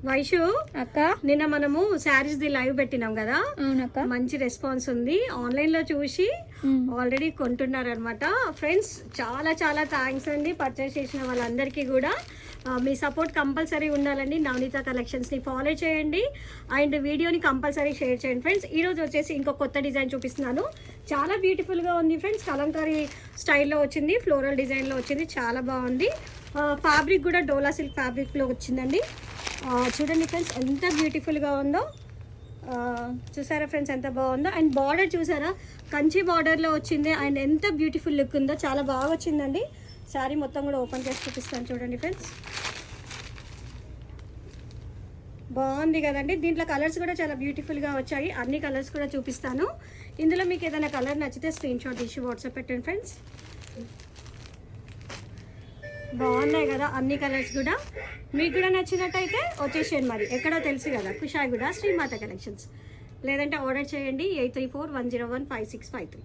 వైషు అక్క నిన్న మనము శారీస్ ది లైవ్ పెట్టినాం కదా, అవునక్క. మంచి రెస్పాన్స్ ఉంది. ఆన్లైన్ లో చూసి ఆల్రెడీ కొంటున్నారు అనమాట. ఫ్రెండ్స్ చాలా చాలా థ్యాంక్స్ అండి పర్చేస్ చేసిన వాళ్ళందరికీ కూడా. మీ సపోర్ట్ కంపల్సరీ ఉండాలండి. నవనీత కలెక్షన్స్ని ఫాలో చేయండి అండ్ వీడియోని కంపల్సరీ షేర్ చేయండి ఫ్రెండ్స్. ఈరోజు వచ్చేసి ఇంకో కొత్త డిజైన్ చూపిస్తున్నాను. చాలా బ్యూటిఫుల్గా ఉంది ఫ్రెండ్స్. కలంకారీ స్టైల్లో వచ్చింది, ఫ్లోరల్ డిజైన్లో వచ్చింది, చాలా బాగుంది. ఫ్యాబ్రిక్ కూడా డోలా సిల్క్ ఫ్యాబ్రిక్లో వచ్చిందండి. చూడండి ఫ్రెండ్స్ ఎంత బ్యూటిఫుల్గా ఉందో. చూసారా ఫ్రెండ్స్ ఎంత బాగుందో. అండ్ బార్డర్ చూసారా, కంచి బార్డర్లో వచ్చింది అండ్ ఎంత బ్యూటిఫుల్ లుక్ ఉందో, చాలా బాగా వచ్చిందండి. శారీ మొత్తం కూడా ఓపెన్ చేసి చూపిస్తాను చూడండి ఫ్రెండ్స్. బాగుంది కదండి. దీంట్లో కలర్స్ కూడా చాలా బ్యూటిఫుల్గా వచ్చాయి. అన్ని కలర్స్ కూడా చూపిస్తాను. ఇందులో మీకు ఏదైనా కలర్ నచ్చితే స్క్రీన్ షాట్ తీసి వాట్సాప్ పెట్టండి ఫ్రెండ్స్. బాగున్నాయి కదా అన్ని కలర్స్ కూడా. మీకు కూడా నచ్చినట్టయితే వచ్చేసేయండి. మరి ఎక్కడో తెలుసు కదా, కుషాయిగూడ శ్రీమాత కలెక్షన్స్. లేదంటే ఆర్డర్ చేయండి 8341015653.